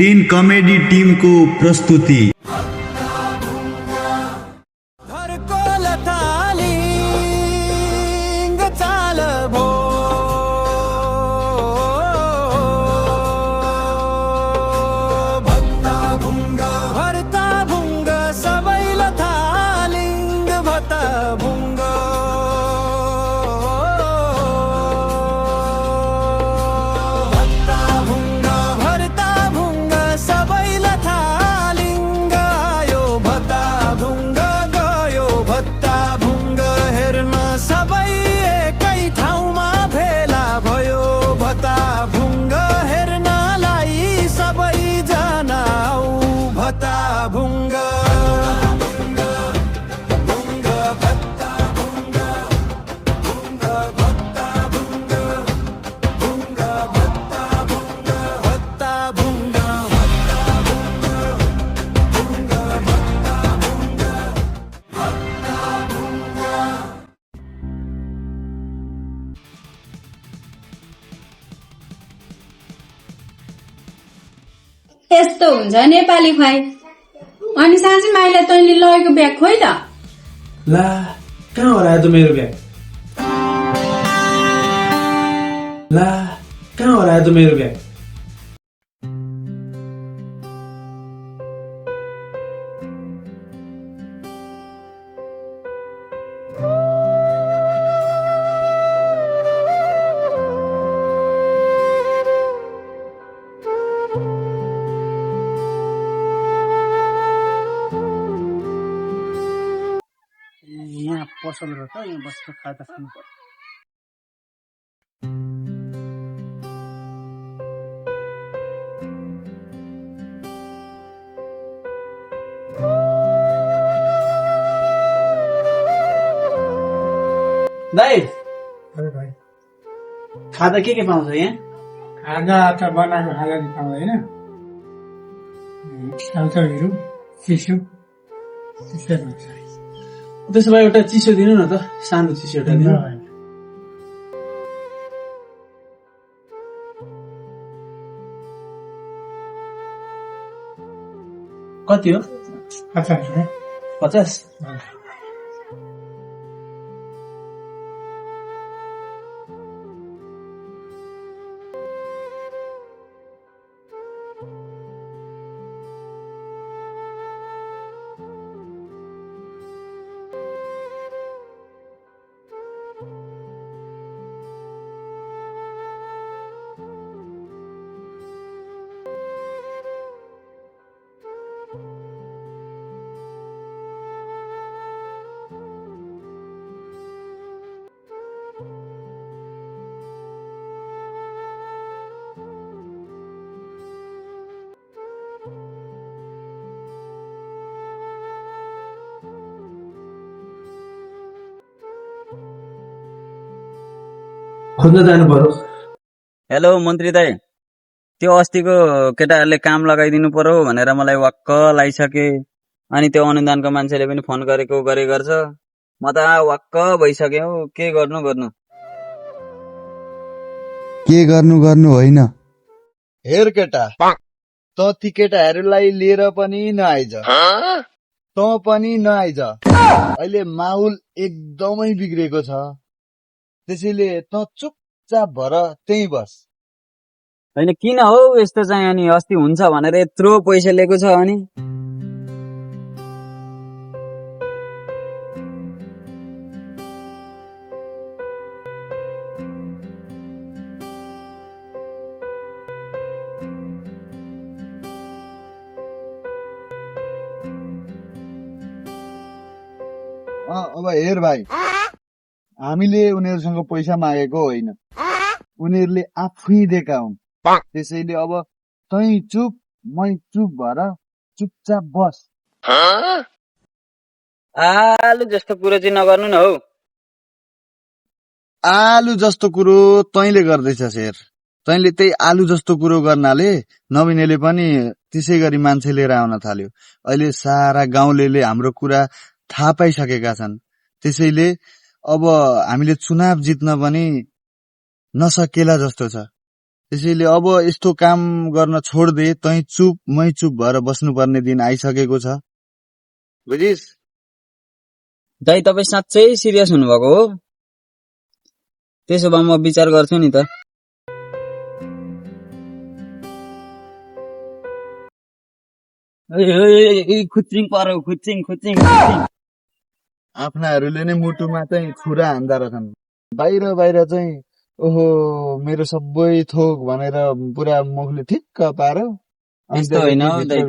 तीन कमेडी टिमको प्रस्तुति घरकोल थालिङ चाल भो भत्ता भुङ्ग सबैलाई थालिङ भत्ता भुङ्ग भर्ता भुङ्ग सबैलाई थालिङ आयो भत्ता भुङ्ग गयो भत्ता भुङ्ग हेर्न सबै एकै ठाउँमा भेला भयो भत्ता भुङ्ग हेर्नलाई सबैजना आऊ भत्ता भुङ्ग भत्ता भुङ्ग यस्तो हुन्छ नेपाली खुवाई। अनि साँच्चै माइला तैँले लगेको ब्याग खोइ त। ला कहाँ हरायो त मेरो ब्याग? ला कहाँ हरायो त मेरो ब्याग? यहाँ पसल र त यहाँ बस्नु खाता खानु दाइ भाइ खाँदा के पाउँछ यहाँ? खाजा त बनाएको खाजा पाउँदैन साउथहरू चिसो त्यस्तै हुन्छ त्यसो भए एउटा चिसो दिनु न त, सानो चिसो एउटा दिनु। कति हो? 50 50? खोज्न जानु पर्यो। हेलो मन्त्री दाइ, त्यो अस्तिको केटाहरूले काम लगाइदिनु पर्यो भनेर मलाई वाक्क लागिसके। अनि त्यो अनुदानको मान्छेले पनि फोन गरेको गर्छ। म त वाक्क भइसक्यो। के गर्नु के गर्नु होइन। हेर केटा, त ती केटाहरूलाई लिएर पनि नआइज, त पनि नआइज। अहिले माहौल एकदमै बिग्रेको छ, त्यसैले त चुपचाप भएर त्यही बस। होइन किन हो यस्तो चाहिँ? अनि अस्ति हुन्छ भनेर यत्रो पैसा लिएको छ अनि अब हेर भाइ, हामीले उनीहरूसँग पैसा मागेको होइन, उनीहरूले आफै दिएका हुन्। त्यसैले अब तै चुप मै चुप भएर चुपचाप बस। आलु जस्तो कुरो चाहिँ नगर्नु न हौ। आलु जस्तो कुरो तैँले गर्दैछस्। हेर, तैँले त्यही आलु जस्तो कुरो गर्नाले नबिनेले पनि त्यसै गरी मान्छे लिएर आउन थाल्यो। अहिले सारा गाउँले हाम्रो कुरा थाहा पाइसकेका छन्। त्यसैले अब हामीले चुनाव जित्न पनि नसकेला जस्तो छ। त्यसैले अब यस्तो काम गर्न छोड्दे, तै चुप मै चुप भएर बस्नुपर्ने दिन आइसकेको छ। बुझिस्? दाइ तपाईँ साँच्चै सिरियस हुनुभएको हो? त्यसो भए म विचार गर्छु नि त। खुच्चिङ पर्यो, खुच्चिङ खुच्चिङ खुच्चिङ। आफ्नाहरूले नै मुटुमा चाहिँ छुरा हान्दा रहेछन्, बाहिर बाहिर चाहिँ ओहो मेरो सबै थोक भनेर पुरा मुखले ठिक्क पारो। त्यस्तो होइन हौ दाइ,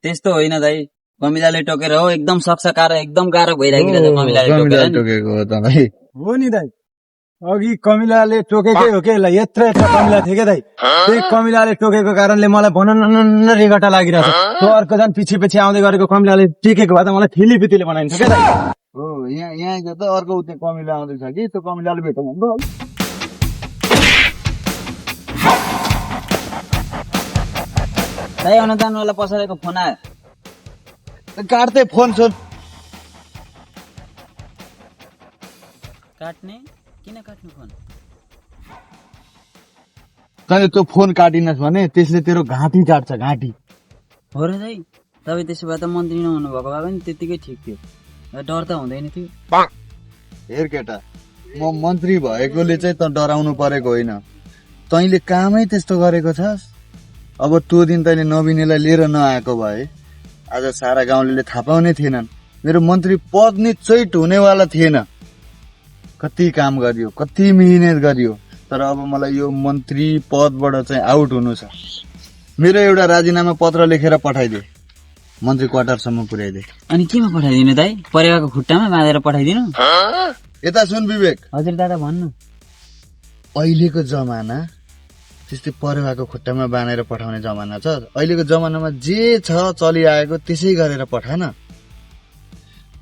त्यस्तो होइन दाइ। कमिलाले टोकेर हो, एकदम सक्सकार एकदम गाह्रो भइरहेको छ कमिलाले टोकेर नि। टोकेको हो तपाईँ। हो नि दाइ, अघि कमिलाले टोकेकै हो के, यत्र यत्र कमिला थियो क्या दाइ। त्यही कमिलाले टोकेको कारणले मलाई भनन रेगटा लागिरहेको छ। त्यो अर्को झन् पछि पछि आउँदै गरेको कमिलाले टेकेको भए त मलाई थिलीपितीले बनाइन्छ क्या दाइ। हो यहाँ त अर्को उतै कमिला आउँदैछ कि, त्यो कमिलाले भेटौँ भन्दा दाइ अनुदानवाला पसलेको फोन आयो। काट्दै फोन छोड। काट्ने? किन काट्नु फोन? तैँले त्यो फोन काटिनस् भने त्यसले तेरो घाँटी काट्छ, घाँटी। हो र दाइ, तपाईँ त्यसो भए त मन्त्री नहुनु भएको भए पनि त्यतिकै ठिक थियो, डर त हुँदैन थियो। हेर केटा, म मन्त्री भएकोले चाहिँ त डराउनु परेको होइन, तैँले कामै त्यस्तो गरेको छस्। अब त्यो दिन तैँले नबिनेलाई लिएर नआएको भए आज सारा गाउँले थाहा पाउने थिएनन्। मेरो मन्त्री पद नि चैट हुनेवाला थिएन। कति काम गरियो, कति मिहिनेत गरियो, तर अब मलाई यो मन्त्री पदबाट चाहिँ आउट हुनु छ। मेरो एउटा राजीनामा पत्र लेखेर पठाइदे, मन्त्री क्वार्टरसम्म पुर्याइदे। अनि केमा पठाइदिनु दाइ? परेवाको खुट्टामा बाँधेर पठाइदिनु? यता सुन विवेक। हजुर दादा भन्नु। अहिलेको जमाना त्यस्तै परेवाको खुट्टामा बाँधेर पठाउने जमाना छ। अहिलेको जमानामा जे छ चलिआएको त्यसै गरेर पठा न।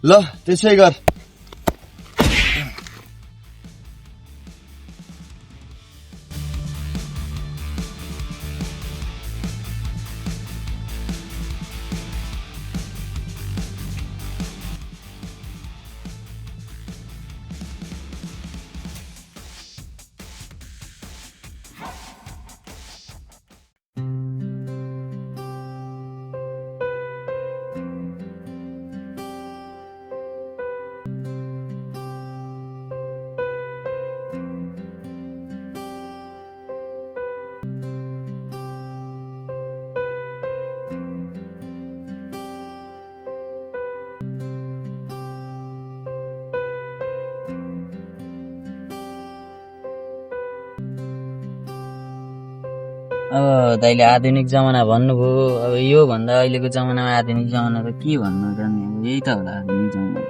ल त्यसै गर। अब दाइले आधुनिक जमाना भन्नुभयो, अब यो भन्दा अहिलेको जमानामा आधुनिक जमाना त के भन्नु पर्ने, यही त होला आधुनिक जमाना।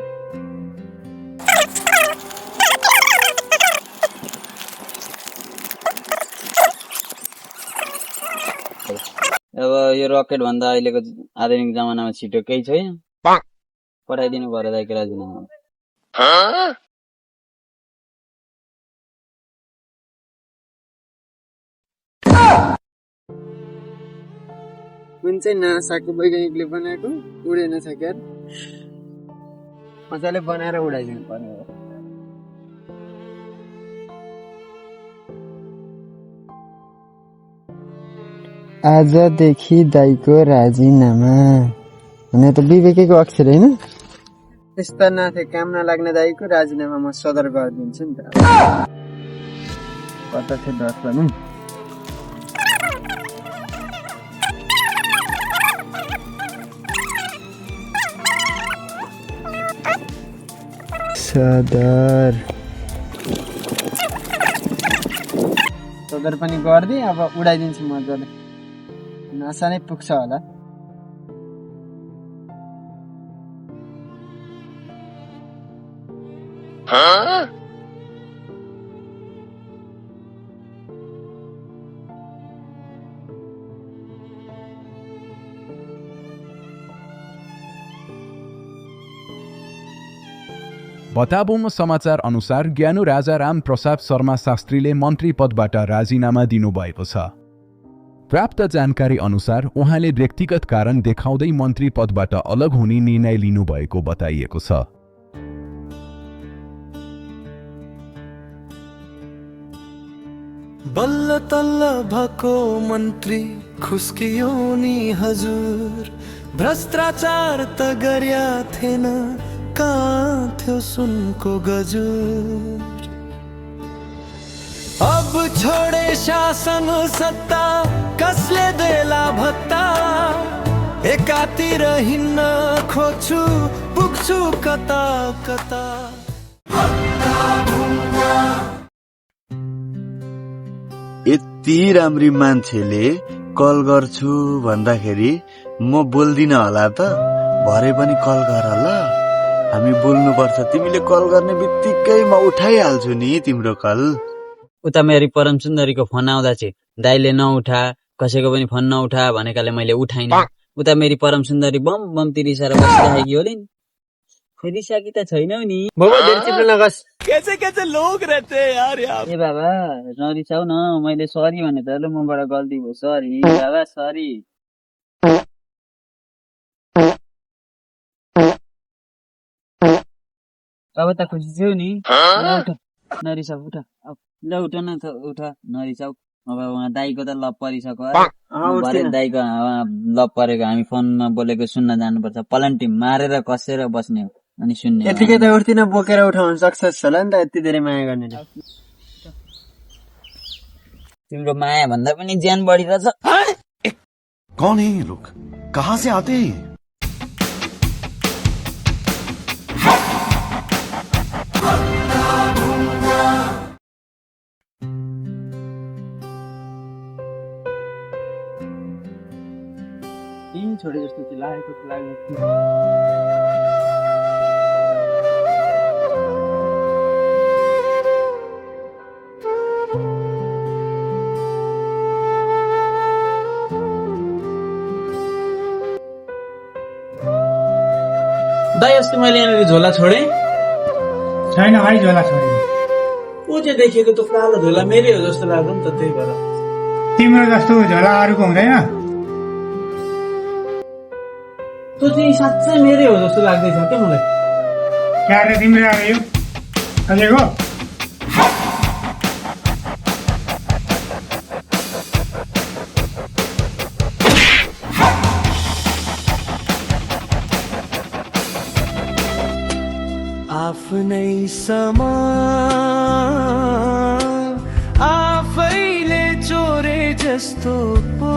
अब यो रकेट भन्दा अहिलेको आधुनिक जमानामा छिटो केही छैन। पठाइदिनु पर्यो दाइको राजीनामा। कुन चाहिँ नासाको वैज्ञानिकले बनाएको उडेन छ क्या, मजाले बनाएर उडाइदिनु पर्ने हो। आजदेखि दाइको राजीनामा भने त विवेकैको अक्षर होइन? त्यस्ता नाथे काम नलाग्ने दाइको राजीनामा म सदर गरिदिन्छु नि त। कता छ डर पनि। सदर पनि गरिदिएँ, अब उडाइदिन्छु मजाले। नासा नै पुग्छ होला। बताबौँ समाचार अनुसार ज्ञानु राजा राम प्रसाद शर्मा शास्त्रीले मन्त्री पदबाट राजीनामा दिनुभएको छ। प्राप्त जानकारी अनुसार उहाँले व्यक्तिगत कारण देखाउँदै मन्त्री पदबाट अलग हुने निर्णय लिनुभएको बताइएको छ। बल्ल तल्ल भएको मन्त्री खुस्कियो नि हजुर भ्रष्टाचार त गर्या थिएन कहाँ थियो सुनको गजुर अब छोडे शासन सत्ता कसले देला भत्ता एकातिर हिँड्न खोज्छु पुग्छु कता कता यति राम्री मान्छेले कल गर्छु भन्दाखेरि म बोल्दिन होला त भरे पनि कल गर ल हामी बोल्नुपर्छ तिमीले कल गर्ने बित्तिकै म उठाइहाल्छु नि तिम्रो कल उता मेरी परम सुन्दरीको फोन आउँदा चाहिँ दाइले नउठा कसैको पनि फोन नउठा भनेकाले मैले उठाइन उता मेरी परम सुन्दरी बम बम तिरिसार बसिरहेकी होली फेरि साकी त छैनौ नि कैसे कैसे लोग रहते हैं यार ए बाबा नरिसाउ न मैले सरी भने त ल मबाट गल्ती भयो सरी बाबा सरी अब त खुसी छौ नि नरिसाउ उठ ल उठ न त उठ नरिसाउ अब उहाँ दाइको त लप परिसक्यो दाइको लप परेको हामी फोनमा बोलेको सुन्न जानुपर्छ पलन्टी मारेर कसेर बस्ने हो अनि सुन्ने यतिकै त उठ्दिन बोकेर उठाउनु सक्सेस होला नि त यति धेरै माया गर्ने तिम्रो माया भन्दा पनि ज्यान बढिरहेछ कौन है ये लोग कहाँ से आते हैं छोडे जस्तो चाहिँ लागेको दाइ अस्ति मैले यहाँनिर झोला छोडेँ छैन भाइ झोला छोडेँ ऊ चाहिँ देखेको त कालो झोला मेरै हो जस्तो लाग्यो नि त त्यही भएर तिम्रो जस्तो झोला अरूको हुँदैन त्यो चाहिँ साँच्चै मेरै हो जस्तो लाग्दैछ क्या मलाई क्यारे तिम्रो आयो अझैको आफ्नै समान आफैले चोरे जस्तो पो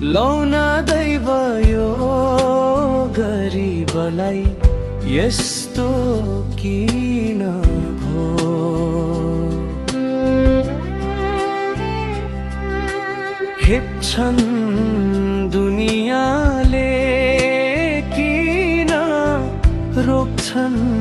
लौन दैव यो गरिबलाई यस्तो किन भो खेप्छन् दुनियाँले किन रोक्छन्